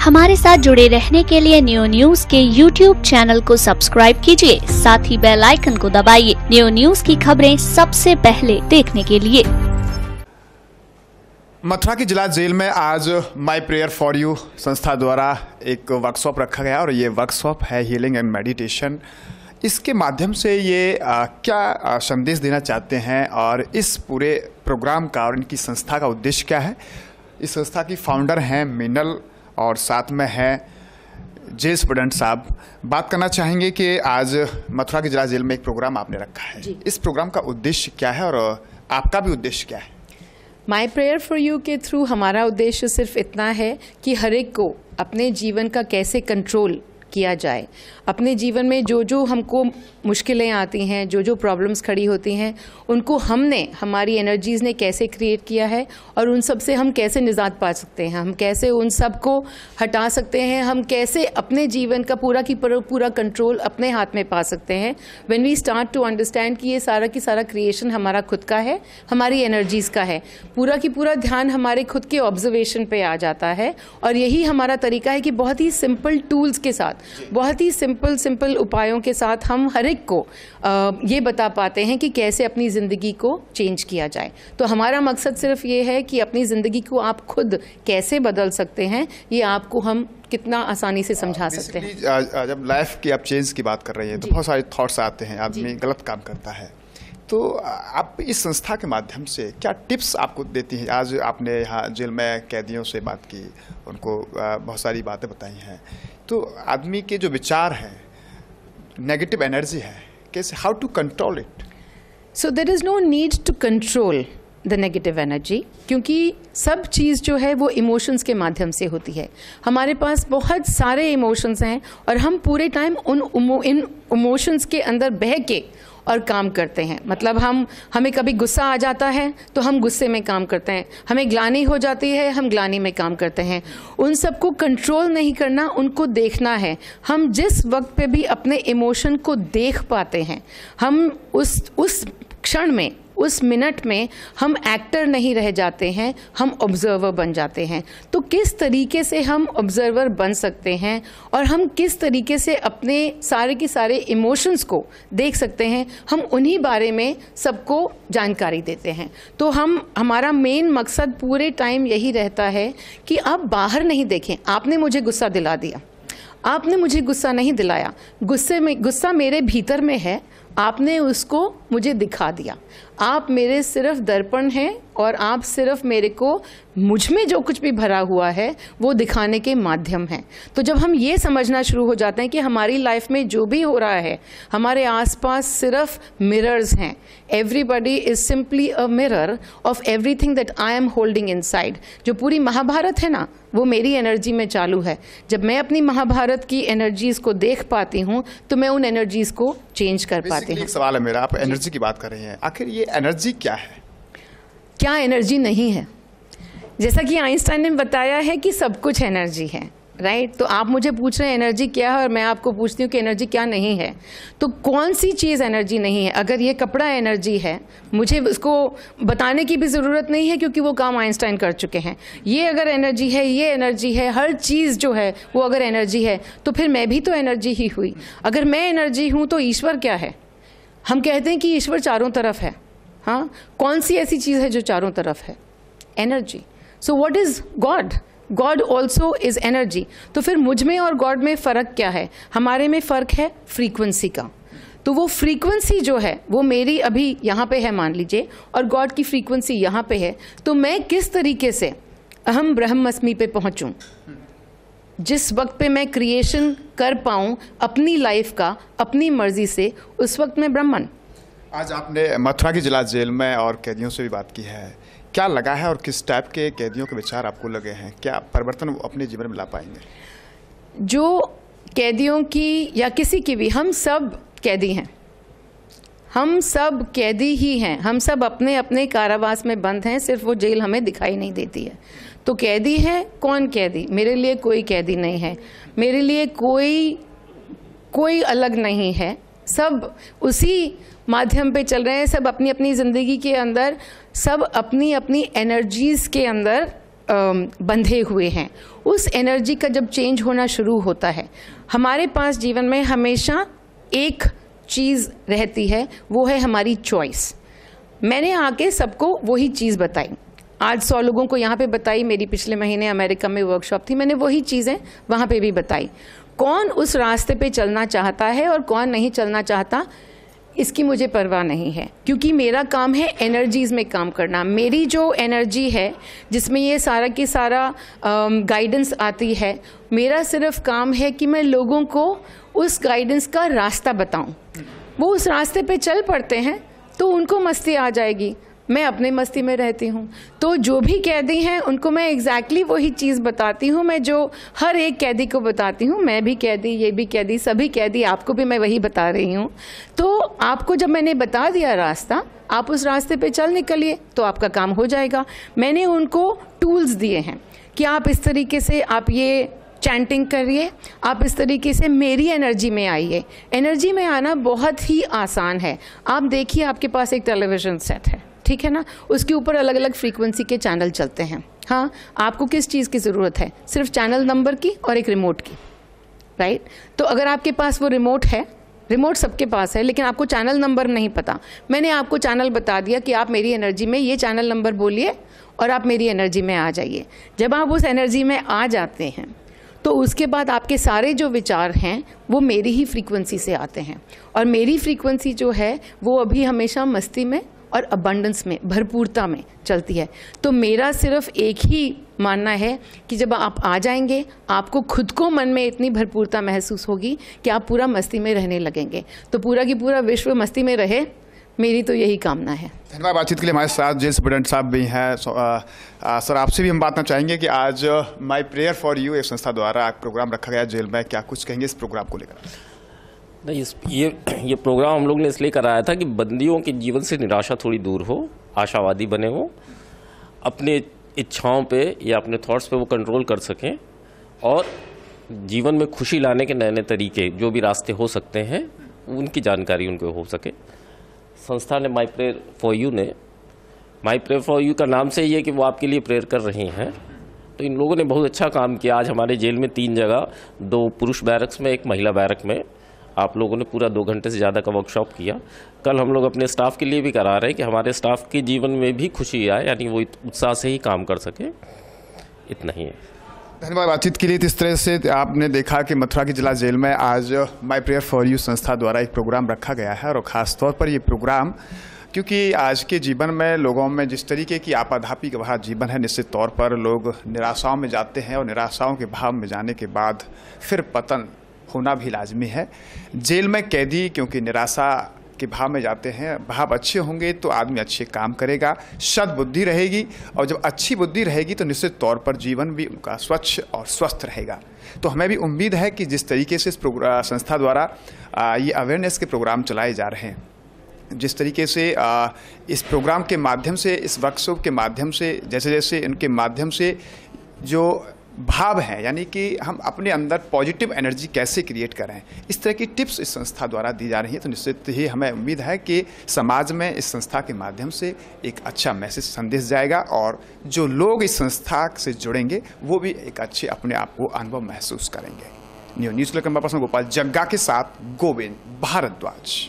हमारे साथ जुड़े रहने के लिए न्यू न्यूज के YouTube चैनल को सब्सक्राइब कीजिए, साथ ही बेल आइकन को दबाइए न्यू न्यूज की खबरें सबसे पहले देखने के लिए। मथुरा की जिला जेल में आज माई प्रेयर फॉर यू संस्था द्वारा एक वर्कशॉप रखा गया और ये वर्कशॉप है हीलिंग एंड मेडिटेशन। इसके माध्यम से ये क्या संदेश देना चाहते हैं और इस पूरे प्रोग्राम का और इनकी संस्था का उद्देश्य क्या है। इस संस्था की फाउंडर हैं मीनल और साथ में है जेल सुपरडेंट साहब। बात करना चाहेंगे कि आज मथुरा की जिला जेल में एक प्रोग्राम आपने रखा है, इस प्रोग्राम का उद्देश्य क्या है और आपका भी उद्देश्य क्या है। माई प्रेयर फॉर यू के थ्रू हमारा उद्देश्य सिर्फ इतना है कि हर एक को अपने जीवन का कैसे कंट्रोल किया जाए। अपने जीवन में जो जो हमको मुश्किलें आती हैं, जो जो प्रॉब्लम्स खड़ी होती हैं, उनको हमने हमारी एनर्जीज़ ने कैसे क्रिएट किया है और उन सब से हम कैसे निजात पा सकते हैं, हम कैसे उन सब को हटा सकते हैं, हम कैसे अपने जीवन का पूरा कंट्रोल अपने हाथ में पा सकते हैं। When we start to understand कि ये सारा की सारा क्रिएशन हमारा खुद का है, हमारी एनर्जीज़ का है, पूरा की पूरा ध्यान हमारे खुद के ऑब्जर्वेशन पे आ जाता है। और यही हमारा तरीका है कि बहुत ही सिंपल टूल्स के साथ, बहुत ही सिंपल उपायों के साथ हम हर एक को ये बता पाते हैं कि कैसे अपनी ज़िंदगी को चेंज किया जाए। तो हमारा मकसद सिर्फ ये है कि अपनी ज़िंदगी को आप खुद कैसे बदल सकते हैं, ये आपको हम कितना आसानी से समझा सकते हैं। जब लाइफ की आप चेंज की बात कर रही हैं तो बहुत सारे थॉट्स आते हैं, आदमी गलत काम करता है, तो आप इस संस्था के माध्यम से क्या टिप्स आपको देती हैं। आज आपने यहाँ जेल में कैदियों से बात की, उनको बहुत सारी बातें बताई हैं, तो आदमी के जो विचार हैं, नेगेटिव एनर्जी है, कैसे how to control it. So there is no need to control the negative energy, क्योंकि सब चीज़ जो है वो इमोशंस के माध्यम से होती है। हमारे पास बहुत सारे इमोशंस हैं और हम पूरे टाइम इन इमोशंस के अंदर बह के और काम करते हैं। मतलब हमें कभी गुस्सा आ जाता है तो हम गुस्से में काम करते हैं, हमें ग्लानि हो जाती है, हम ग्लानि में काम करते हैं। उन सबको कंट्रोल नहीं करना, उनको देखना है। हम जिस वक्त पे भी अपने इमोशन को देख पाते हैं, हम उस क्षण में, उस मिनट में हम एक्टर नहीं रह जाते हैं, हम ऑब्जर्वर बन जाते हैं। तो किस तरीके से हम ऑब्जर्वर बन सकते हैं और हम किस तरीके से अपने सारे के सारे इमोशंस को देख सकते हैं, हम उन्हीं बारे में सबको जानकारी देते हैं। तो हमारा मेन मकसद पूरे टाइम यही रहता है कि आप बाहर नहीं देखें। आपने मुझे गुस्सा दिला दिया, आपने मुझे गुस्सा नहीं दिलाया, गुस्सा मेरे भीतर में है, आपने उसको मुझे दिखा दिया। आप मेरे सिर्फ दर्पण हैं और आप सिर्फ मेरे को मुझ में जो कुछ भी भरा हुआ है वो दिखाने के माध्यम हैं। तो जब हम ये समझना शुरू हो जाते हैं कि हमारी लाइफ में जो भी हो रहा है, हमारे आसपास सिर्फ मिरर्स हैं, everybody is simply a mirror of everything that I am holding inside. जो पूरी महाभारत है ना, वो मेरी एनर्जी में चालू है। जब मैं अपनी महाभारत की एनर्जीज को देख पाती हूँ तो मैं उन एनर्जीज को चेंज कर पाती हूँ। एक सवाल है मेरा, आप एनर्जी की बात कर रही हैं, आखिर ये एनर्जी क्या है? क्या एनर्जी नहीं है? जैसा कि आइंस्टाइन ने बताया है कि सब कुछ एनर्जी है, राइट। तो आप मुझे पूछ रहे हैं एनर्जी क्या है और मैं आपको पूछती हूँ कि एनर्जी क्या नहीं है। तो कौन सी चीज़ एनर्जी नहीं है? अगर ये कपड़ा एनर्जी है, मुझे उसको बताने की भी ज़रूरत नहीं है क्योंकि वो काम आइंस्टाइन कर चुके हैं। ये अगर एनर्जी है, ये एनर्जी है, हर चीज़ जो है वो अगर एनर्जी है तो फिर मैं भी तो एनर्जी ही हुई। अगर मैं एनर्जी हूँ तो ईश्वर क्या है? हम कहते हैं कि ईश्वर चारों तरफ है। हाँ, कौन सी ऐसी चीज़ है जो चारों तरफ है? Energy. So what is God? God also is energy. तो फिर मुझ में और गॉड में फ़र्क क्या है? हमारे में फ़र्क है फ्रीक्वेंसी का। तो वो फ्रीक्वेंसी जो है वो मेरी अभी यहाँ पे है मान लीजिए, और गॉड की फ्रीक्वेंसी यहाँ पे है। तो मैं किस तरीके से अहम ब्रह्मस्मि पे पहुँचूँ, जिस वक्त पे मैं क्रिएशन कर पाऊँ अपनी लाइफ का अपनी मर्जी से, उस वक्त मैं ब्राह्मण। आज आपने मथुरा की जिला जेल में और कैदियों से भी बात की है, क्या लगा है और किस टाइप के कैदियों के विचार आपको लगे हैं? क्या परिवर्तन वो अपने जीवन में ला पाएंगे? जो कैदियों की या किसी की भी, हम सब कैदी हैं, हम सब कैदी ही हैं, हम सब अपने अपने कारावास में बंद हैं, सिर्फ वो जेल हमें दिखाई नहीं देती है। तो कैदी है, कौन कैदी? मेरे लिए कोई कैदी नहीं है, मेरे लिए कोई अलग नहीं है, सब उसी माध्यम पे चल रहे हैं। सब अपनी अपनी ज़िंदगी के अंदर, सब अपनी अपनी एनर्जीज़ के अंदर बंधे हुए हैं, उस एनर्जी का जब चेंज होना शुरू होता है, हमारे पास जीवन में हमेशा एक चीज़ रहती है, वो है हमारी चॉइस। मैंने आके सबको वही चीज़ बताई, आज 100 लोगों को यहाँ पे बताई, मेरी पिछले महीने अमेरिका में वर्कशॉप थी, मैंने वही चीज़ें वहाँ पे भी बताई। कौन उस रास्ते पे चलना चाहता है और कौन नहीं चलना चाहता, इसकी मुझे परवाह नहीं है, क्योंकि मेरा काम है एनर्जीज़ में काम करना। मेरी जो एनर्जी है जिसमें ये सारा की सारा गाइडेंस आती है, मेरा सिर्फ काम है कि मैं लोगों को उस गाइडेंस का रास्ता बताऊं। वो उस रास्ते पे चल पड़ते हैं तो उनको मस्ती आ जाएगी, मैं अपने मस्ती में रहती हूँ। तो जो भी कैदी हैं उनको मैं एग्जैक्टली वही चीज़ बताती हूँ, मैं जो हर एक कैदी को बताती हूँ। मैं भी कैदी, ये भी कैदी, सभी कैदी, आपको भी मैं वही बता रही हूँ। तो आपको जब मैंने बता दिया रास्ता, आप उस रास्ते पे चल निकलिए तो आपका काम हो जाएगा। मैंने उनको टूल्स दिए हैं कि आप इस तरीके से आप ये चैंटिंग करिए, आप इस तरीके से मेरी एनर्जी में आइए। एनर्जी में आना बहुत ही आसान है। आप देखिए, आपके पास एक टेलीविज़न सेट है, ठीक है ना, उसके ऊपर अलग अलग फ्रीक्वेंसी के चैनल चलते हैं। हाँ, आपको किस चीज़ की ज़रूरत है? सिर्फ चैनल नंबर की और एक रिमोट की, राइट? तो अगर आपके पास वो रिमोट है, रिमोट सबके पास है, लेकिन आपको चैनल नंबर नहीं पता, मैंने आपको चैनल बता दिया कि आप मेरी एनर्जी में ये चैनल नंबर बोलिए और आप मेरी एनर्जी में आ जाइए। जब आप उस एनर्जी में आ जाते हैं तो उसके बाद आपके सारे जो विचार हैं वो मेरी ही फ्रीक्वेंसी से आते हैं, और मेरी फ्रीक्वेंसी जो है वो अभी हमेशा मस्ती में और अबंडेंस में, भरपूरता में चलती है। तो मेरा सिर्फ एक ही मानना है कि जब आप आ जाएंगे, आपको खुद को मन में इतनी भरपूरता महसूस होगी कि आप पूरा मस्ती में रहने लगेंगे। तो पूरा की पूरा विश्व मस्ती में रहे, मेरी तो यही कामना है। धन्यवाद। बातचीत के लिए हमारे साथ जेल सुपरिटेंडेंट साहब भी हैं। सर, आपसे भी हम बात करना चाहेंगे कि आज माई प्रेयर फॉर यू एक संस्था द्वारा एक प्रोग्राम रखा गया जेल में, क्या कुछ कहेंगे इस प्रोग्राम को लेकर? नहीं, ये प्रोग्राम हम लोग ने इसलिए कराया था कि बंदियों के जीवन से निराशा थोड़ी दूर हो, आशावादी बने हो, अपने इच्छाओं पे या अपने थॉट्स पे वो कंट्रोल कर सकें और जीवन में खुशी लाने के नए नए तरीके, जो भी रास्ते हो सकते हैं, उनकी जानकारी उनको हो सके। संस्था ने माई प्रेयर फॉर यू का नाम से ये कि वो आपके लिए प्रेयर कर रही हैं। तो इन लोगों ने बहुत अच्छा काम किया। आज हमारे जेल में 3 जगह, 2 पुरुष बैरक्स में, 1 महिला बैरक में, आप लोगों ने पूरा 2 घंटे से ज़्यादा का वर्कशॉप किया। कल हम लोग अपने स्टाफ के लिए भी करा रहे हैं कि हमारे स्टाफ के जीवन में भी खुशी आए, यानी वो उत्साह से ही काम कर सके। इतना ही है। धन्यवाद बातचीत के लिए। इस तरह से आपने देखा कि मथुरा की जिला जेल में आज माई प्रेयर फॉर यू संस्था द्वारा एक प्रोग्राम रखा गया है, और ख़ास तौर पर ये प्रोग्राम क्योंकि आज के जीवन में लोगों में जिस तरीके की आपाधापी का भरा जीवन है, निश्चित तौर पर लोग निराशाओं में जाते हैं, और निराशाओं के भाव में जाने के बाद फिर पतन होना भी लाजमी है। जेल में कैदी क्योंकि निराशा के भाव में जाते हैं, भाव अच्छे होंगे तो आदमी अच्छे काम करेगा, सद्बुद्धि रहेगी, और जब अच्छी बुद्धि रहेगी तो निश्चित तौर पर जीवन भी उनका स्वच्छ और स्वस्थ रहेगा। तो हमें भी उम्मीद है कि जिस तरीके से इस संस्था द्वारा ये अवेयरनेस के प्रोग्राम चलाए जा रहे हैं, जिस तरीके से इस प्रोग्राम के माध्यम से, इस वर्कशॉप के माध्यम से, जैसे जैसे इनके माध्यम से जो भाव है, यानी कि हम अपने अंदर पॉजिटिव एनर्जी कैसे क्रिएट करें, इस तरह की टिप्स इस संस्था द्वारा दी जा रही है। तो निश्चित ही हमें उम्मीद है कि समाज में इस संस्था के माध्यम से एक अच्छा मैसेज, संदेश जाएगा, और जो लोग इस संस्था से जुड़ेंगे वो भी एक अच्छे अपने आप को अनुभव महसूस करेंगे। न्यूज़ लेकर गोपाल जग्गा के साथ गोविंद भारद्वाज।